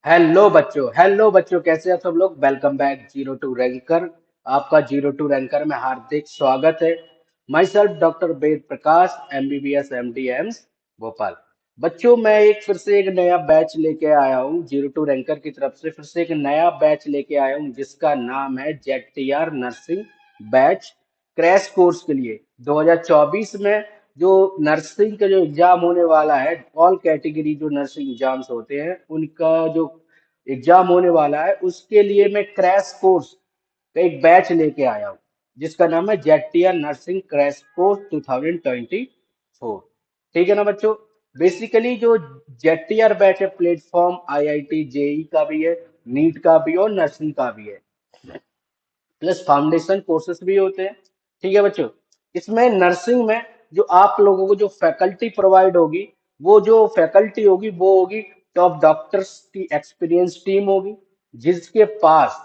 Hello बच्चों, कैसे हैं सब लोग। Welcome back zero to ranker. आपका जीरो टू रैंकर में हार्दिक स्वागत है। Myself doctor Ved Prakash, MBBS MD AIIMS Bhopal. बच्चों, मैं फिर से एक नया बैच लेके आया हूँ। जीरो टू रैंकर की तरफ से फिर से एक नया बैच लेके आया हूँ जिसका नाम है ZTR nursing batch. Crash course के लिए 2024 में जो नर्सिंग का जो एग्जाम होने वाला है, ऑल कैटेगरी जो नर्सिंग एग्जाम्स होते हैं उनका जो एग्जाम होने वाला है, उसके लिए मैं क्रैश कोर्स का एक बैच लेके आया हूँ जिसका नाम है ZTR नर्सिंग क्रैश कोर्स 2024। ठीक है ना बच्चों। बेसिकली जो ZTR बैच है, प्लेटफॉर्म IIT JEE का भी है, नीट का भी है और नर्सिंग का भी है, प्लस फाउंडेशन कोर्सेज भी होते हैं। ठीक है बच्चों। इसमें नर्सिंग में जो आप लोगों को जो फैकल्टी प्रोवाइड होगी, वो जो फैकल्टी होगी वो होगी टॉप डॉक्टर्स की एक्सपीरियंस टीम होगी, जिसके पास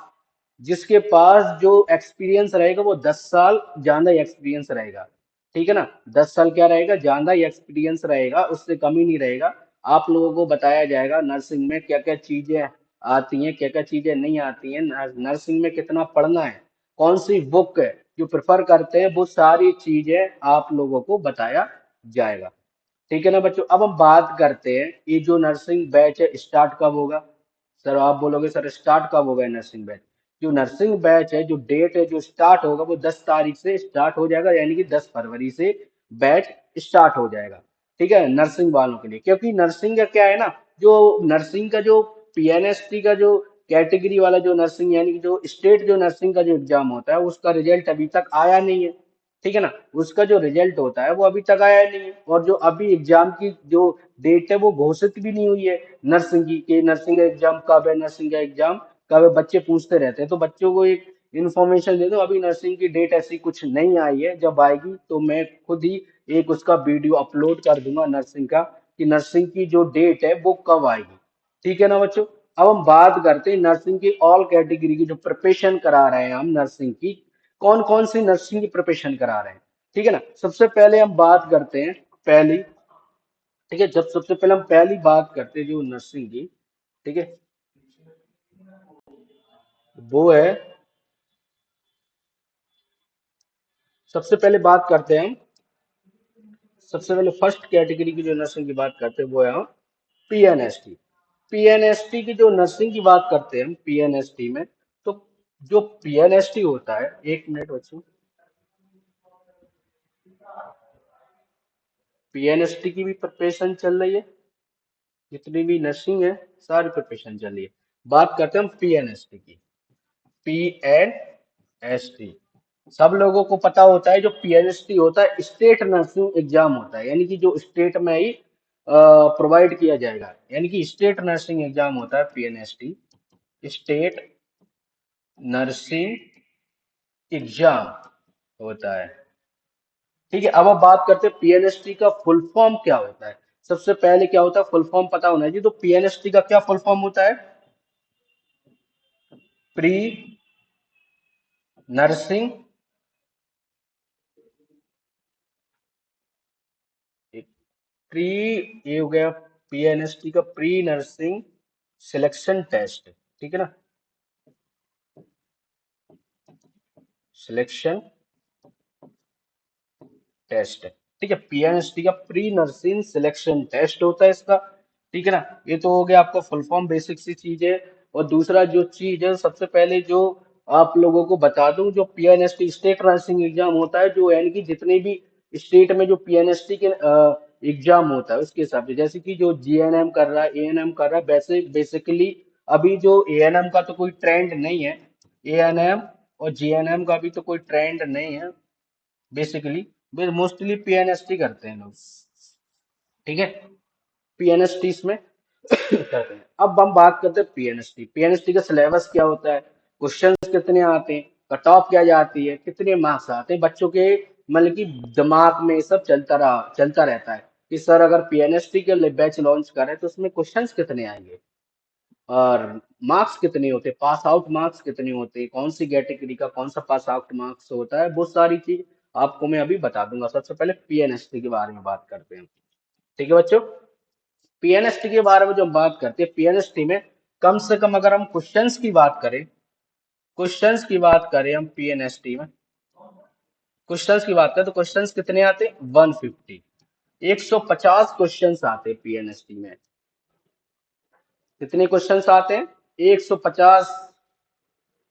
जिसके पास जो एक्सपीरियंस रहेगा वो 10 साल ज्यादा एक्सपीरियंस रहेगा। ठीक है ना। 10 साल क्या रहेगा, ज्यादा ही एक्सपीरियंस रहेगा, उससे कम ही नहीं रहेगा। आप लोगों को बताया जाएगा नर्सिंग में क्या क्या चीजें आती हैं, क्या क्या चीजें नहीं आती हैं, नर्सिंग में कितना पढ़ना है, कौन सी बुक है जो प्रेफर करते हैं, वो सारी चीजें आप लोगों को बताया जाएगा। ठीक है ना बच्चों। अब हम बात करते हैं ये जो नर्सिंग बैच है स्टार्ट कब होगा। सर आप बोलोगे सर स्टार्ट कब होगा नर्सिंग बैच। जो नर्सिंग बैच है, जो डेट है, जो स्टार्ट होगा वो 10 तारीख से स्टार्ट हो जाएगा, यानी कि 10 फरवरी से बैच स्टार्ट हो जाएगा। ठीक है, नर्सिंग वालों के लिए। क्योंकि नर्सिंग का क्या है ना, जो नर्सिंग का जो PNST का जो कैटेगरी वाला जो नर्सिंग, यानी कि जो स्टेट जो नर्सिंग का जो एग्जाम होता है, उसका रिजल्ट अभी तक आया नहीं है। ठीक है ना। उसका जो रिजल्ट होता है वो अभी तक आया नहीं है, और जो अभी एग्जाम की जो डेट है वो घोषित भी नहीं हुई है नर्सिंग की, कि नर्सिंग का एग्जाम कब है, नर्सिंग का एग्जाम कब है। बच्चे पूछते रहते हैं, तो बच्चों को एक इन्फॉर्मेशन दे दो, अभी नर्सिंग की डेट ऐसी कुछ नहीं आई है। जब आएगी तो मैं खुद ही एक उसका वीडियो अपलोड कर दूंगा नर्सिंग का, कि नर्सिंग की जो डेट है वो कब आएगी। ठीक है ना बच्चों। अब हम बात करते हैं नर्सिंग की ऑल कैटेगरी की जो प्रिपरेशन करा रहे हैं हम नर्सिंग की, कौन कौन सी नर्सिंग की प्रिपरेशन करा रहे हैं। ठीक है ना। सबसे पहले हम बात करते हैं पहली। ठीक है, जब सबसे पहले हम पहली बात करते हैं जो नर्सिंग की, ठीक है, वो है, सबसे पहले बात करते हैं, सबसे पहले फर्स्ट कैटेगरी की जो नर्सिंग की बात करते हैं वो है PNST। PNST की जो नर्सिंग की बात करते हैं हम PNST में, तो जो PNST होता है, एक मिनट बच्चों, PNST की भी प्रिपरेशन चल रही है, जितनी भी नर्सिंग है सारी प्रिपरेशन चल रही है। बात करते हैं हम PNST की। PNST सब लोगों को पता होता है, जो PNST होता है स्टेट नर्सिंग एग्जाम होता है, यानी कि जो स्टेट में ही प्रोवाइड किया जाएगा, यानी कि स्टेट नर्सिंग एग्जाम होता है PNST, स्टेट नर्सिंग एग्जाम होता है। ठीक है, अब बात करते हैं PNST का फुल फॉर्म क्या होता है। सबसे पहले क्या होता है, फुल फॉर्म पता होना चाहिए। तो PNST का क्या फुल फॉर्म होता है, प्री नर्सिंग, प्री, ये हो गया PNST का प्री नर्सिंग सिलेक्शन टेस्ट। ठीक है ना, सिलेक्शन टेस्ट। ठीक है, PNST का प्री नर्सिंग सिलेक्शन टेस्ट होता है इसका। ठीक है ना। ये तो हो गया आपका फुल फॉर्म, बेसिक सी चीज है। और दूसरा जो चीज है, सबसे पहले जो आप लोगों को बता दूं, जो PNST स्टेट नर्सिंग एग्जाम होता है, जो यानी कि जितने भी स्टेट में जो PNST के एग्जाम होता है उसके हिसाब से, जैसे कि जो GNM कर रहा है, ANM कर रहा है, वैसे बेसिकली अभी जो ANM का तो कोई ट्रेंड नहीं है, ANM और GNM का भी तो कोई ट्रेंड नहीं है बेसिकली। मोस्टली PNST करते हैं लोग। ठीक है, PNST इसमें करते हैं। अब हम बात करते हैं PNST का सिलेबस क्या होता है, क्वेश्चंस कितने आते हैं, कट ऑफ क्या जाती है, कितने मार्क्स आते हैं बच्चों के, मतलब कि दिमाग में ये सब चलता रहता है कि सर अगर PNST के बैच लॉन्च करें तो उसमें क्वेश्चंस कितने आएंगे, और मार्क्स कितने होते हैं, पास आउट मार्क्स कितने होते हैं, कौन सी कैटेगरी का कौन सा पास आउट मार्क्स होता है, वो सारी चीज आपको मैं अभी बता दूंगा। सबसे पहले PNST के बारे में बात करते हैं। ठीक है बच्चों, PNST के बारे में जो हम बात करते हैं, PNST में कम से कम अगर हम क्वेश्चंस की बात करें हम पीएनएसटी में क्वेश्चंस की बात करें तो क्वेश्चंस कितने आते हैं 150 150 क्वेश्चंस आते हैं पीएनएसटी में। कितने क्वेश्चंस आते हैं 150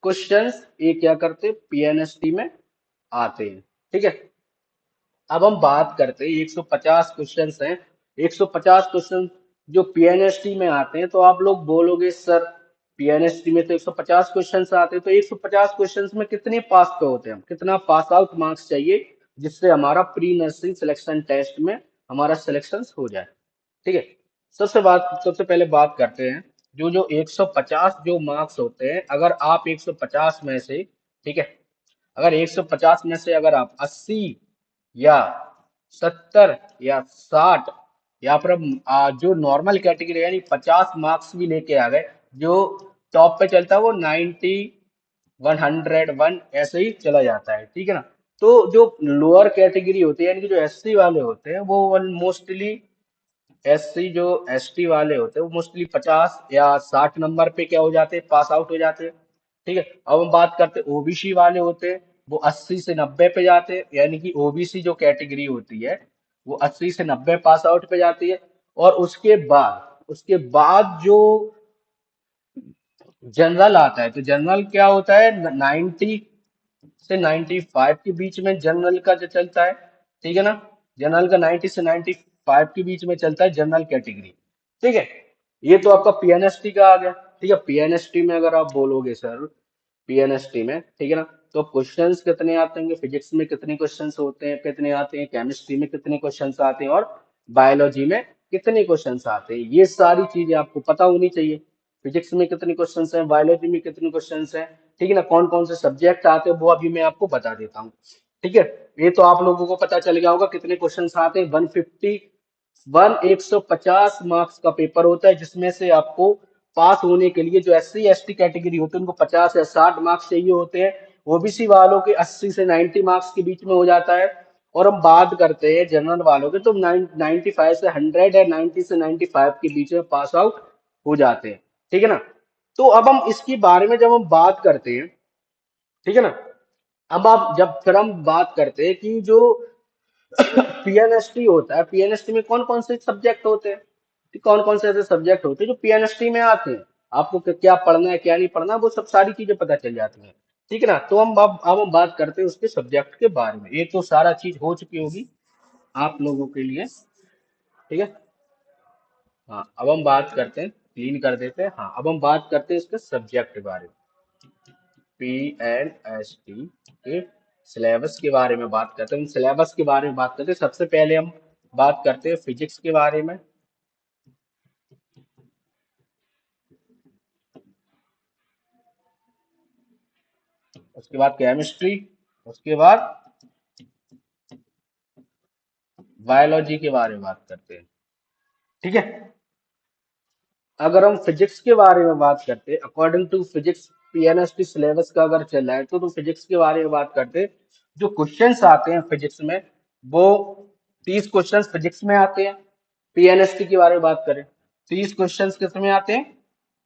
क्वेश्चंस ये क्या करते हैं पीएनएसटी में आते हैं। ठीक है, अब हम बात करते हैं 150 क्वेश्चंस हैं। 150 क्वेश्चन जो पीएनएसटी में आते हैं तो आप लोग बोलोगे सर पीएनएसटी में तो 150 क्वेश्चंस आते हैं तो 150 क्वेश्चंस में कितने पास पे होते हैं हम, कितना पास आउट मार्क्स चाहिए जिससे हमारा प्री नर्सरी सिलेक्शन टेस्ट में हमारा सिलेक्शन हो जाए। ठीक है, सबसे पहले बात करते हैं जो जो 150 जो मार्क्स होते हैं, अगर आप 150 में से, ठीक है, अगर 150 में से अगर आप 80 या 70 या 60 या फिर जो नॉर्मल कैटेगरी यानी 50 मार्क्स भी लेके आ गए, जो टॉप पे चलता है वो 90 101 ऐसे ही चला जाता है। ठीक है ना, तो जो लोअर कैटेगरी होती है यानी कि जो एससी वाले होते हैं वो मोस्टली एससी जो एसटी वाले होते हैं वो मोस्टली 50 या 60 नंबर पे क्या हो जाते हैं पास आउट हो जाते हैं। ठीक है, अब हम बात करते हैं ओबीसी वाले होते हैं, वो 80 से 90 पे जाते हैं यानी कि ओबीसी जो कैटेगरी होती है वो 80 से 90 पास आउट पे जाती है। और उसके बाद जो जनरल आता है तो जनरल क्या होता है 90 से 95 के बीच में जनरल का जो चलता है। ठीक है ना, जनरल का 90 से 95 के बीच में चलता है जनरल कैटेगरी। ठीक है, ये तो आपका पीएनएसटी का आ गया। ठीक है, पीएनएसटी में अगर आप बोलोगे सर पीएनएसटी में, ठीक है ना, तो क्वेश्चंस कितने आते हैं, फिजिक्स में कितने क्वेश्चंस होते हैं कितने आते हैं, केमिस्ट्री में कितने क्वेश्चंस आते हैं और बायोलॉजी में कितने क्वेश्चंस आते हैं, ये सारी चीजें आपको पता होनी चाहिए। फिजिक्स में कितने क्वेश्चंस हैं, बायोलॉजी में कितने क्वेश्चंस हैं, ठीक है ना, कौन कौन से सब्जेक्ट आते हैं वो अभी मैं आपको बता देता हूँ। ठीक है, ये तो आप लोगों को पता चल गया होगा कितने क्वेश्चंस आते हैं। 150 मार्क्स का पेपर होता है जिसमें से आपको पास होने के लिए जो एससी एसटी कैटेगरी होती है उनको 50 या 60 मार्क्स चाहिए होते हैं, ओबीसी वालों के 80 से 90 मार्क्स के बीच में हो जाता है। और हम बात करते हैं जनरल वालों के तो 95 से 100 या 90 से 95 के बीच में पास आउट हो जाते हैं। ठीक है ना, तो अब हम इसके बारे में जब हम बात करते हैं, ठीक है ना, अब आप जब फिर हम बात करते हैं कि जो पीएनएसटी होता है, पीएनएसटी में कौन कौन से सब्जेक्ट होते हैं, कि कौन कौन से ऐसे सब्जेक्ट होते हैं जो पीएनएसटी में आते हैं, आपको क्या पढ़ना है क्या नहीं पढ़ना वो सब सारी चीजें पता चल जाती हैं। ठीक है ना, तो अब हम बात करते हैं उसके सब्जेक्ट के बारे में। ये तो सारा चीज हो चुकी होगी आप लोगों के लिए। ठीक है, हाँ अब हम बात करते हैं, क्लीन कर देते हैं। हाँ अब हम बात करते हैं इसके सब्जेक्ट के बारे में, पीएनएसटी के सिलेबस के बारे में बात करते हैं। सिलेबस के बारे में बात करते हैं, सबसे पहले हम बात करते हैं फिजिक्स के बारे में, उसके बाद केमिस्ट्री, उसके बाद बायोलॉजी के बारे में बात करते हैं। ठीक है, अगर हम फिजिक्स के बारे में बात करते हैं according to physics PNST syllabus का अगर चल रहा है तो फिजिक्स के बारे में बात करते हैं। जो क्वेश्चंस आते हैं फिजिक्स में वो 30 क्वेश्चंस फिजिक्स में आते हैं। पीएनएसटी के बारे में बात करें 30 क्वेश्चंस किस में आते हैं,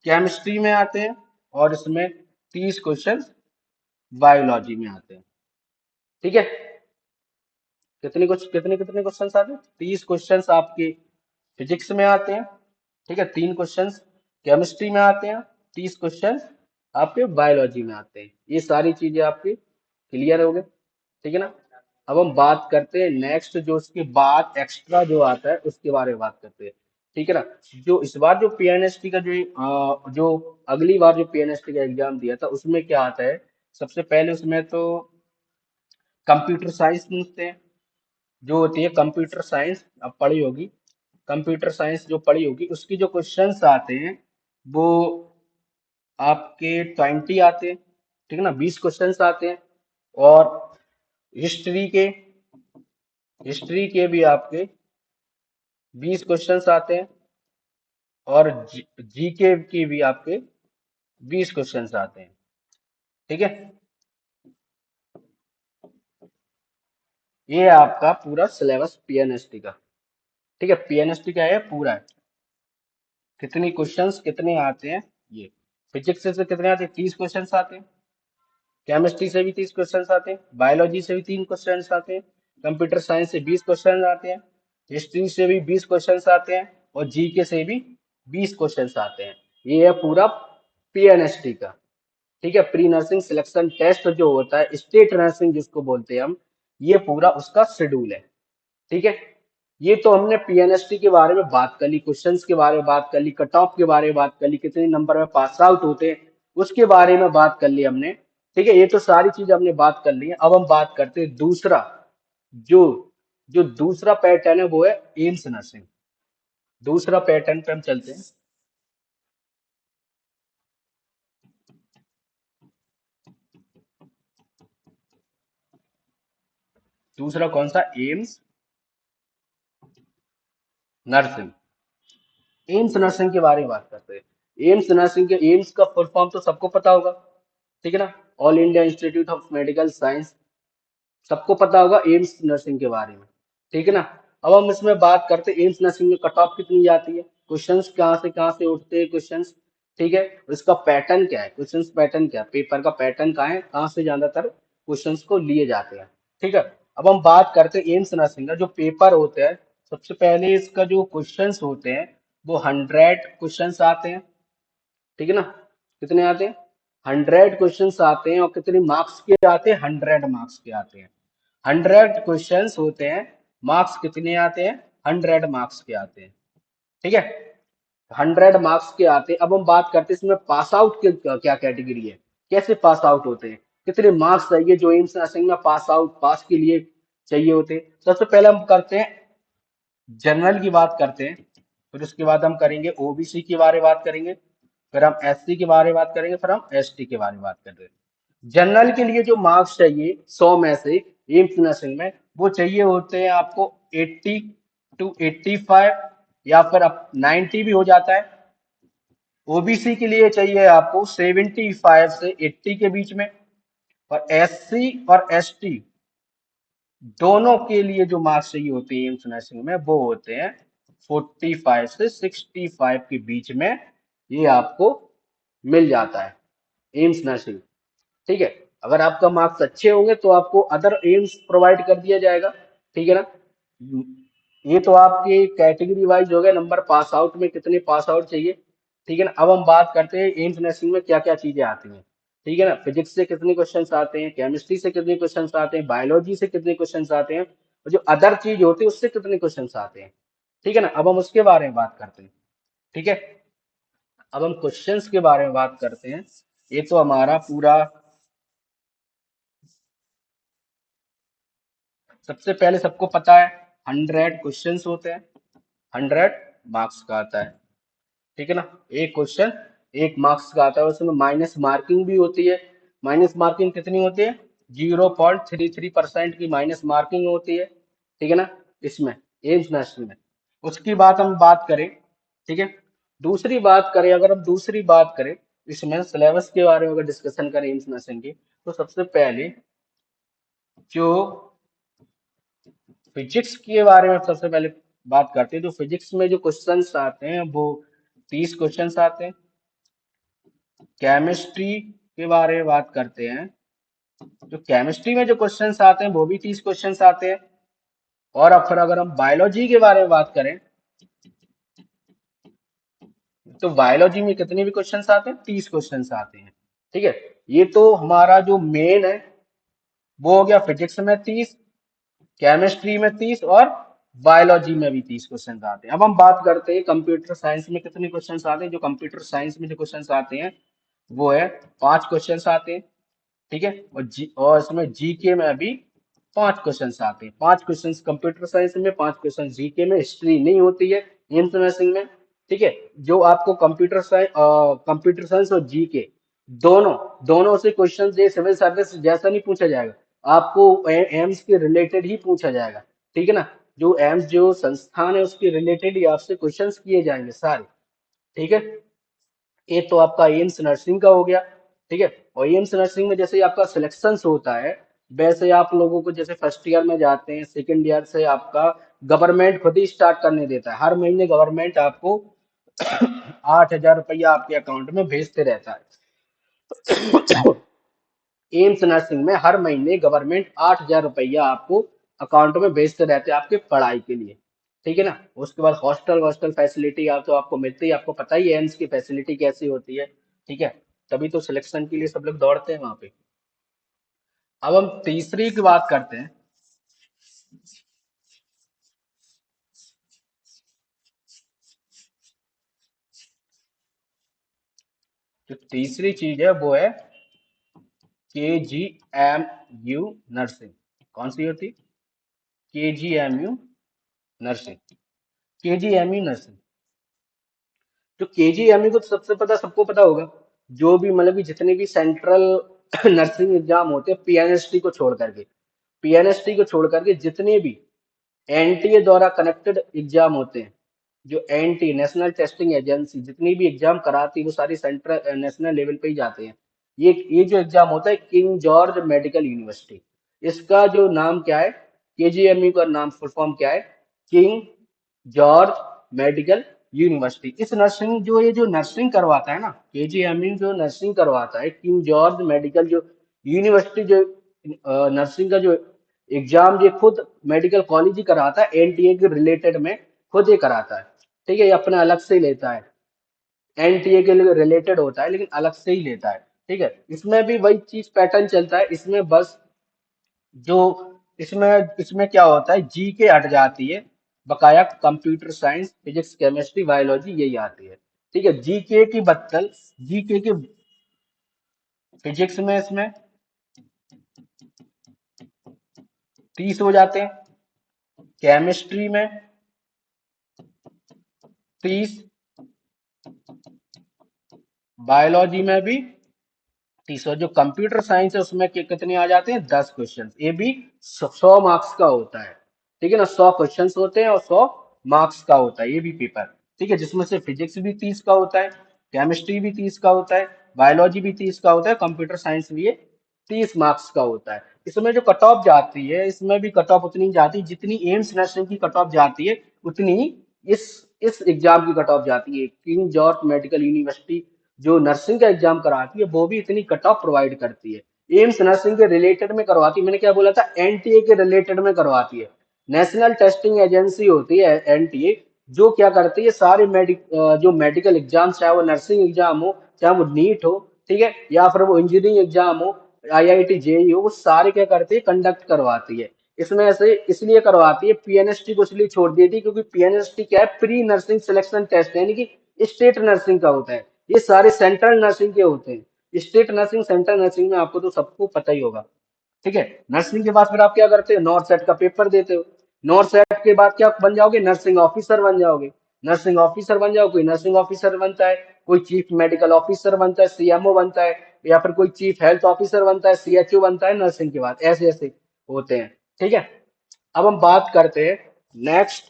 केमिस्ट्री में आते हैं, और इसमें 30 क्वेश्चंस बायोलॉजी में आते हैं। ठीक है, कितने कितने क्वेश्चंस आते हैं, 30 क्वेश्चंस आपके फिजिक्स में आते हैं। ठीक है, 3 क्वेश्चंस केमिस्ट्री में आते हैं, 30 क्वेश्चंस आपके बायोलॉजी में आते हैं। ये सारी चीजें आपकी क्लियर हो गए। ठीक है ना, अब हम बात करते हैं नेक्स्ट जो उसके बाद एक्स्ट्रा जो आता है उसके बारे में बात करते हैं। ठीक है ना, जो इस बार जो पीएनएसटी का जो अगली बार जो पीएनएसटी का एग्जाम दिया था उसमें क्या आता है, सबसे पहले उसमें तो कंप्यूटर साइंस पूछते हैं, जो होती है कंप्यूटर साइंस अब पढ़ी होगी, कंप्यूटर साइंस जो पढ़ी होगी उसकी जो क्वेश्चंस आते हैं वो आपके 20 आते हैं। ठीक है ना, 20 क्वेश्चंस आते हैं। और हिस्ट्री के हिस्ट्री के भी आपके 20 क्वेश्चंस आते हैं। और जीके की भी आपके 20 क्वेश्चंस आते हैं। ठीक है, ये आपका पूरा सिलेबस पीएनएसटी का। ठीक है, पीएनएसटी का है पूरा है, कितनी क्वेश्चंस कितने आते हैं ये फिजिक्स से कितने आते हैं? 30 क्वेश्चन आते हैं। केमिस्ट्री से भी 30 क्वेश्चन आते हैं। बायोलॉजी से भी 3 क्वेश्चन आते हैं। कंप्यूटर साइंस से 20 क्वेश्चन आते हैं। हिस्ट्री से भी 20 क्वेश्चन आते हैं। और जीके से भी 20 क्वेश्चन आते हैं। ये है पूरा पीएनएसटी का। ठीक है, प्री नर्सिंग सिलेक्शन टेस्ट जो होता है, स्टेट नर्सिंग जिसको बोलते हैं हम, ये पूरा उसका शेड्यूल है। ठीक है, ये तो हमने पीएनएसटी के बारे में बात कर ली, क्वेश्चंस के बारे में बात कर ली, कट ऑफ के बारे में बात कर ली, कितने नंबर में पास आउट होते हैं उसके बारे में बात कर ली हमने। ठीक है, ये तो सारी चीज हमने बात कर ली है। अब हम बात करते हैं दूसरा, जो जो दूसरा पैटर्न है वो है एम्स नर्सिंग। दूसरा पैटर्न पे हम चलते हैं। दूसरा कौन सा? AIIMS nursing. एम्स नर्सिंग के बारे में बात करते हैं। एम्स नर्सिंग के एम्स का फुल फॉर्म तो सबको पता होगा। ठीक है ना, all India institute of medical science, सबको पता होगा एम्स नर्सिंग के बारे में। ठीक है ना, अब हम इसमें बात करते हैं एम्स नर्सिंग में कट ऑफ कितनी जाती है, क्वेश्चंस कहाँ से उठते हैं क्वेश्चंस। ठीक है, इसका पैटर्न क्या है, क्वेश्चंस पैटर्न क्या है, पेपर का पैटर्न कहाँ है, कहाँ से ज्यादातर क्वेश्चंस को लिए जाते हैं। ठीक है, अब हम बात करते हैं एम्स नर्सिंग का जो पेपर होता है। सबसे पहले इसका जो क्वेश्चंस होते हैं वो 100 क्वेश्चंस आते हैं। ठीक है ना, कितने आते हैं? 100 क्वेश्चंस आते हैं। और कितने मार्क्स के आते हैं? 100 मार्क्स के आते हैं। 100 क्वेश्चंस होते हैं, मार्क्स कितने आते हैं? 100 मार्क्स के आते हैं। ठीक है, 100 मार्क्स के आते हैं। अब हम बात करते हैं इसमें पास आउट की क्या कैटेगरी है, कैसे पास आउट होते हैं, कितने मार्क्स चाहिए जो एम्स नर्सिंग में पास आउट पास के लिए चाहिए होते हैं। सबसे पहले हम करते हैं जनरल की बात करते हैं, फिर उसके बाद हम करेंगे ओबीसी के बारे में बात करेंगे, फिर हम एससी के बारे में बात करेंगे, फिर हम एसटी के बारे में बात करेंगे। जनरल के लिए जो मार्क्स चाहिए 100 में से एम्स नर्सिंग में, वो चाहिए होते हैं आपको 80 टू 85, या फिर अब 90 भी हो जाता है। ओबीसी के लिए चाहिए आपको 75 से 80 के बीच में। और एससी और एसटी दोनों के लिए जो मार्क्स चाहिए होते हैं एम्स नर्सिंग में वो होते हैं 45 से 65 के बीच में। ये आपको मिल जाता है एम्स नर्सिंग। ठीक है, अगर आपका मार्क्स अच्छे होंगे तो आपको अदर एम्स प्रोवाइड कर दिया जाएगा। ठीक है ना, ये तो आपके कैटेगरी वाइज हो गया, नंबर पास आउट में कितने पास आउट चाहिए। ठीक है ना, अब हम बात करते हैं एम्स नर्सिंग में क्या क्या चीजें आती हैं। ठीक है ना, फिजिक्स से कितने क्वेश्चंस आते हैं, केमिस्ट्री से कितने क्वेश्चंस आते हैं, बायोलॉजी से कितने क्वेश्चंस आते हैं, और जो अदर चीज होती है उससे कितने क्वेश्चंस आते हैं। ठीक है ना, अब हम उसके बारे में बात करते हैं। ठीक है, अब हम क्वेश्चंस के बारे में बात करते हैं। ये तो हमारा पूरा, सबसे पहले सबको पता है 100 क्वेश्चंस होते हैं, 100 मार्क्स का आता है। ठीक है ना, एक क्वेश्चन 1 मार्क्स का आता है, उसमें माइनस मार्किंग भी होती है। माइनस मार्किंग कितनी होती है? 0.33% की माइनस मार्किंग होती है। ठीक है ना, इसमें एम्स नर्सिंग में। उसकी बात हम बात करें, ठीक है, दूसरी बात करें, अगर हम दूसरी बात करें इसमें सिलेबस के बारे में अगर डिस्कशन करें एम्स नर्सिंग की, तो सबसे पहले जो फिजिक्स के बारे में सबसे पहले बात करते हैं। तो फिजिक्स में जो क्वेश्चंस आते हैं वो 30 क्वेश्चंस आते हैं। केमिस्ट्री के बारे में बात करते हैं, तो केमिस्ट्री में जो क्वेश्चंस आते हैं वो भी 30 क्वेश्चंस आते हैं। और अब फिर अगर हम बायोलॉजी के बारे में बात करें, तो बायोलॉजी में कितने भी क्वेश्चंस आते हैं? 30 क्वेश्चंस आते हैं। ठीक है, ये तो हमारा जो मेन है वो हो गया फिजिक्स में 30, केमिस्ट्री में 30, और बायोलॉजी में भी 30 क्वेश्चन आते हैं। अब हम बात करते हैं कंप्यूटर साइंस में कितने क्वेश्चन आते हैं। जो कंप्यूटर साइंस में जो क्वेश्चन आते हैं वो है 5 क्वेश्चन आते हैं। ठीक है, और इसमें जीके में भी 5 क्वेश्चन आते हैं। 5 क्वेश्चन कंप्यूटर साइंस में, 5 क्वेश्चन जीके में, हिस्ट्री नहीं होती है इंटरनेशनल में। ठीक है, जो आपको कंप्यूटर साइंस और जीके दोनों दोनों से क्वेश्चन दे सिविल सर्विस जैसा नहीं पूछा जाएगा, आपको एम्स के रिलेटेड ही पूछा जाएगा। ठीक है ना, जो एम्स जो संस्थान है उसके रिलेटेड ही आपसे क्वेश्चंस किए जाएंगे सारे। ठीक है, ये तो आपका एम्स नर्सिंग का हो गया। ठीक है, और एम्स नर्सिंग में जैसे ही आपका सिलेक्शन होता है, वैसे आप लोगों को जैसे फर्स्ट ईयर में जाते हैं, सेकंड ईयर से आपका गवर्नमेंट खुद ही स्टार्ट करने देता है। हर महीने गवर्नमेंट आपको 8,000 रुपया आपके अकाउंट में भेजते रहता है। एम्स नर्सिंग में हर महीने गवर्नमेंट 8,000 रुपया आपको अकाउंट में भेजते रहते हैं आपके पढ़ाई के लिए। ठीक है ना। उसके बाद हॉस्टल वॉस्टल फैसिलिटी आप तो आपको मिलती है, आपको पता ही है एम्स की फैसिलिटी कैसी होती है। ठीक है। तभी तो सिलेक्शन के लिए सब लोग दौड़ते हैं वहां पे। अब हम तीसरी की बात करते हैं। जो तीसरी चीज है वो है KGMU नर्सिंग। कौन सी होती? KGMU nursing. KGMU नर्सिंग, जो केजीएमयू को तो सबसे पता सबको पता होगा। जो भी मतलब कि जितने भी सेंट्रल नर्सिंग एग्जाम होते हैं पीएनएसटी को छोड़ करके, पीएनएसटी को छोड़ करके जितने भी एनटीए द्वारा कनेक्टेड एग्जाम होते हैं, जो एनटी नेशनल टेस्टिंग एजेंसी जितनी भी एग्जाम कराती है वो सारी सेंट्रल नेशनल लेवल पे ही जाते हैं। ये जो एग्जाम होता है किंग जॉर्ज मेडिकल यूनिवर्सिटी, इसका जो नाम क्या है, केजीएमयू का नाम फुल फॉर्म क्या है, किंग जॉर्ज मेडिकल यूनिवर्सिटी। इस नर्सिंग जो ये जो नर्सिंग करवाता है ना, केजीएमयू जो नर्सिंग करवाता है, किंग जॉर्ज मेडिकल जो यूनिवर्सिटी जो नर्सिंग का जो एग्जाम ये खुद मेडिकल कॉलेज ही कराता है, एनटीए के रिलेटेड में खुद ये कराता है। ठीक है, ये अपना अलग से ही लेता है, एनटीए के लिए रिलेटेड होता है लेकिन अलग से ही लेता है। ठीक है, इसमें भी वही चीज पैटर्न चलता है। इसमें बस जो इसमें क्या होता है, जी के हट जाती है, बकाया computer science physics chemistry biology यही आती है। ठीक है, जीके की बत्तल, जीके की फिजिक्स में इसमें 30 हो जाते हैं, केमिस्ट्री में 30, बायोलॉजी में भी 30, और जो कंप्यूटर साइंस है उसमें कितने आ जाते हैं, 10 क्वेश्चन। ये भी 100 मार्क्स का होता है। ठीक है ना, 100 क्वेश्चन होते हैं और 100 मार्क्स का होता है ये भी पेपर। ठीक है, जिसमें से फिजिक्स भी 30 का होता है, केमिस्ट्री भी 30 का होता है, बायोलॉजी भी 30 का होता है, कंप्यूटर साइंस भी ये 30 मार्क्स का होता है। इसमें जो कट ऑफ जाती है, इसमें भी कट ऑफ उतनी जाती है जितनी एम्स नर्सिंग की कट ऑफ जाती है, उतनी ही इस इस एग्जाम की कट ऑफ जाती है। किंग जॉर्ज मेडिकल यूनिवर्सिटी जो नर्सिंग का एग्जाम कराती है वो भी इतनी कट ऑफ प्रोवाइड करती है। एम्स नर्सिंग के रिलेटेड में करवाती है, मैंने क्या बोला था, एनटीए के रिलेटेड में करवाती है। नेशनल टेस्टिंग एजेंसी होती है एनटीए, जो क्या करती है सारे जो मेडिकल एग्जाम, चाहे वो नर्सिंग एग्जाम हो, चाहे वो नीट हो, ठीक है, या फिर वो इंजीनियरिंग एग्जाम हो, आईआईटी जेई हो, वो सारे क्या करती है, कंडक्ट करवाती है। इसमें ऐसे इसलिए करवाती है, पीएनएसटी को इसलिए छोड़ दी थी क्योंकि पीएनएसटी क्या है, प्री नर्सिंग सिलेक्शन टेस्ट, यानी कि स्टेट नर्सिंग का होता है। ये सारे सेंट्रल नर्सिंग के होते हैं। स्टेट नर्सिंग सेंट्रल नर्सिंग में आपको तो सबको पता ही होगा। ठीक है, नर्सिंग के बाद फिर आप क्या करते हो, नॉर्थ सेट का पेपर देते हो। नॉर्थ सेट के बाद क्या बन जाओगे, नर्सिंग ऑफिसर बन जाओगे। नर्सिंग ऑफिसर बन जाओ, कोई नर्सिंग ऑफिसर बनता है, कोई चीफ मेडिकल ऑफिसर बनता है, सीएमओ बनता है, या फिर कोई चीफ हेल्थ ऑफिसर बनता है, सीएचओ बनता है। नर्सिंग के बाद ऐसे ऐसे होते हैं। ठीक है, अब हम बात करते हैं नेक्स्ट,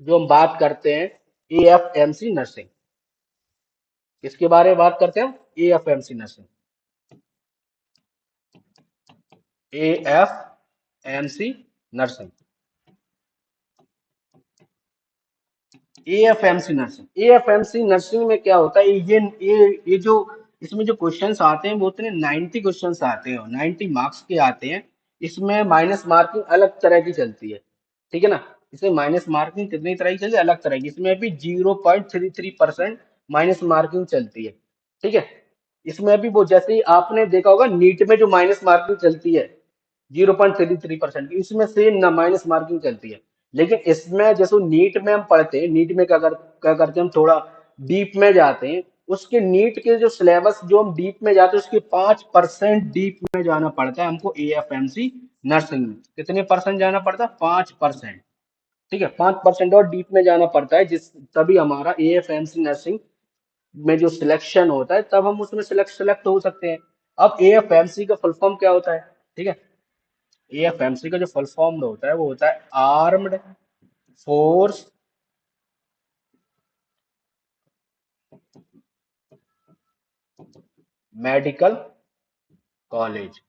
जो हम बात करते हैं एएफएमसी नर्सिंग। किसके बारे में बात करते हैं हम, AFMC nursing. AFMC nursing, AFMC nursing. AFMC nursing में क्या होता है, ये जो इसमें जो क्वेश्चंस आते हैं वो उतने 90 क्वेश्चंस आते हैं, 90 मार्क्स के आते हैं। इसमें माइनस मार्किंग अलग तरह की चलती है। ठीक है ना, इसमें माइनस मार्किंग कितनी तरह की चलती है, अलग तरह की। इसमें भी 0.33% माइनस मार्किंग चलती है। ठीक है, इसमें भी वो जैसे ही आपने देखा होगा नीट में जो माइनस मार्किंग चलती है 0.33% की, इसमें सेम ना माइनस मार्किंग चलती है। लेकिन इसमें जैसे नीट में हम पढ़ते हैं, नीट में क्या करते हैं, हम थोड़ा डीप में जाते हैं। उसके नीट के जो सिलेबस जो हम डीप में जाते हैं उसके 5% डीप में जाना पड़ता है हमको एएफएमसी नर्सिंग में। कितने परसेंट जाना पड़ता है, 5%। ठीक है, 5% और डीप में जाना पड़ता है, जिस तभी हमारा एएफएमसी नर्सिंग में जो सिलेक्शन होता है तब हम उसमें सेलेक्ट हो सकते हैं। अब एएफएमसी का फुल फॉर्म क्या होता है, ठीक है, एएफएमसी का जो फुल फॉर्म होता है वो होता है आर्म्ड फोर्स मेडिकल कॉलेज।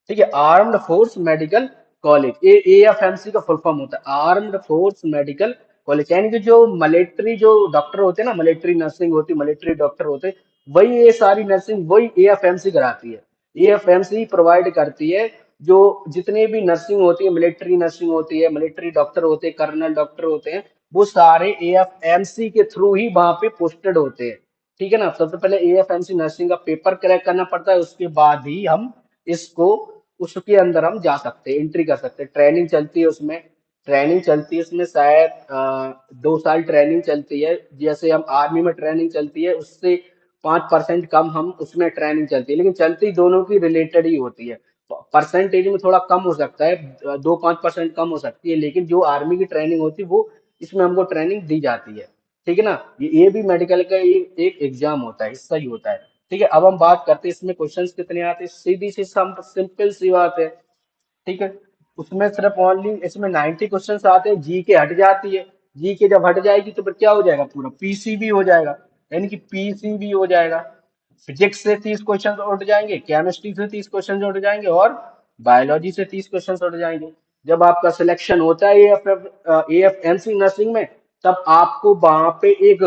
ठीक है, आर्म्ड फोर्स मेडिकल कॉलेज, ए एएफएमसी का फुल फॉर्म होता है आर्म्ड फोर्स मेडिकल कॉलेज, यानी कि जो मिलिट्री जो डॉक्टर होते हैं ना, मिलिट्री नर्सिंग होती, मिलिट्री डॉक्टर होते, वही ये सारी नर्सिंग वही एएफएमसी कराती है। एएफएमसी प्रोवाइड करती है। जो जितने भी नर्सिंग होती है, मिलिट्री नर्सिंग होती है, मिलिट्री डॉक्टर होते हैं, कर्नल डॉक्टर होते हैं, वो सारे एएफएमसी के थ्रू ही वहां पे पोस्टेड होते हैं। ठीक है ना। सबसे पहले एएफएमसी नर्सिंग का पेपर क्रैक करना पड़ता है, उसके बाद ही हम इसको उसके अंदर हम जा सकते हैं, एंट्री कर सकते हैं। ट्रेनिंग चलती है उसमें, ट्रेनिंग चलती है उसमें शायद 2 साल ट्रेनिंग चलती है। जैसे हम आर्मी में ट्रेनिंग चलती है, उससे 5% कम हम उसमें ट्रेनिंग चलती है, लेकिन चलती दोनों की रिलेटेड ही होती है। परसेंटेज में थोड़ा कम हो सकता है, 2-5% कम हो सकती है, लेकिन जो आर्मी की ट्रेनिंग होती है वो इसमें हमको ट्रेनिंग दी जाती है। ठीक है ना। ये भी मेडिकल का एक एग्जाम होता है, हिस्सा ही होता है। ठीक है। अब हम बात करते हैं इसमें क्वेश्चंस कितने आते हैं। सीधी सी सिंपल सी बात है। ठीक है। उसमें सिर्फ ओनली इसमें 90 क्वेश्चंस आते हैं, जी के हट जाती है। जी के जब हट जाएगी तो फिर क्या हो जाएगा, पूरा पीसीबी हो जाएगा, यानी कि पीसीबी हो जाएगा। फिजिक्स से 30 क्वेश्चन उठ जाएंगे, केमिस्ट्री से 30 क्वेश्चन उठ जाएंगे, और बायोलॉजी से 30 क्वेश्चन उठ जाएंगे। जब आपका सिलेक्शन होता है एएफएमसी नर्सिंग में, तब आपको वहां पे एक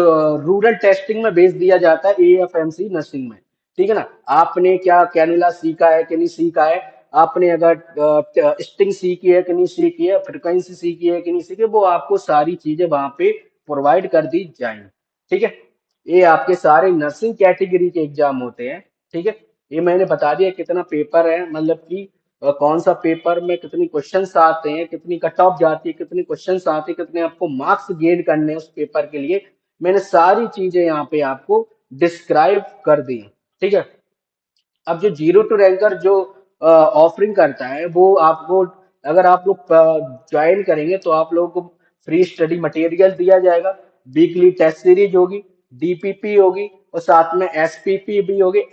रूरल टेस्टिंग में भेज दिया जाता है एएफएमसी नर्सिंग में। ठीक है ना। आपने क्या कैनुला सीखा है कि नहीं सीखा है, आपने अगर स्टिंग सीखी है कि नहीं सीखी है, फ्रिक्वेंसी सीखी है कि नहीं सीखी है, वो आपको सारी चीजें वहां पे प्रोवाइड कर दी जाएंगी। ठीक है। ये आपके सारे नर्सिंग कैटेगरी के एग्जाम होते हैं। ठीक है। ये मैंने बता दिया कितना पेपर है, मतलब कि कौन सा पेपर में कितनी क्वेश्चंस आते हैं, कितनी कट ऑफ जाती है, कितनी क्वेश्चंस आते हैं, कितने आपको मार्क्स गेन करने हैं उस पेपर के लिए। मैंने सारी चीजें यहाँ पे आपको डिस्क्राइब कर दी। ठीक है। अब जो जीरो टू रैंकर जो ऑफरिंग करता है, वो आपको, अगर आप लोग ज्वाइन करेंगे तो आप लोगों को फ्री स्टडी मटेरियल दिया जाएगा, वीकली टेस्ट सीरीज होगी, डीपीपी होगी, और साथ में एसपीपी भी होगी।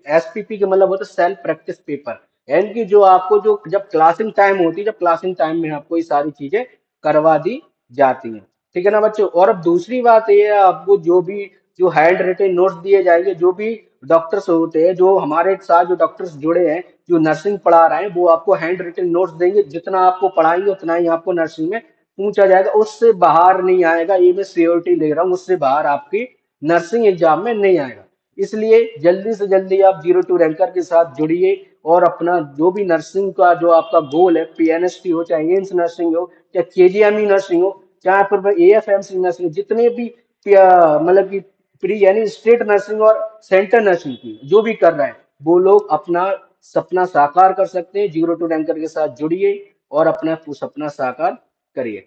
एसपीपी का मतलब होता है सेल्फ प्रैक्टिस पेपर, यानी कि जो आपको जो जब क्लासिंग टाइम होती है, जब क्लासिंग टाइम में आपको ये सारी चीजें करवा दी जाती हैं। ठीक है ना बच्चों। और अब दूसरी बात ये है, आपको जो भी जो हैंड रिटेन नोट्स दिए जाएंगे, जो भी डॉक्टर्स होते हैं, जो हमारे साथ जो डॉक्टर्स जुड़े हैं, जो नर्सिंग पढ़ा रहे हैं, वो आपको हैंड रिटेन नोट्स देंगे। जितना आपको पढ़ाएंगे उतना ही आपको नर्सिंग में पूछा जाएगा, उससे बाहर नहीं आएगा। ये मैं श्योरिटी ले रहा हूँ, उससे बाहर आपकी नर्सिंग एग्जाम में नहीं आएगा। इसलिए जल्दी से जल्दी आप जीरो टू रैंकर के साथ जुड़िए, और अपना जो भी नर्सिंग का जो आपका गोल है, पीएनएसटी हो, चाहे एम्स नर्सिंग हो, चाहे केजीएमई नर्सिंग हो, चाहे फिर एएफएमसी नर्सिंग, जितने भी मतलब कि प्री यानी स्टेट नर्सिंग और सेंटर नर्सिंग की जो भी कर रहे हैं, वो लोग अपना सपना साकार कर सकते हैं। जीरो टू रैंकर के साथ जुड़िए और अपना सपना साकार करिए।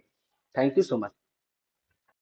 Thank you so much.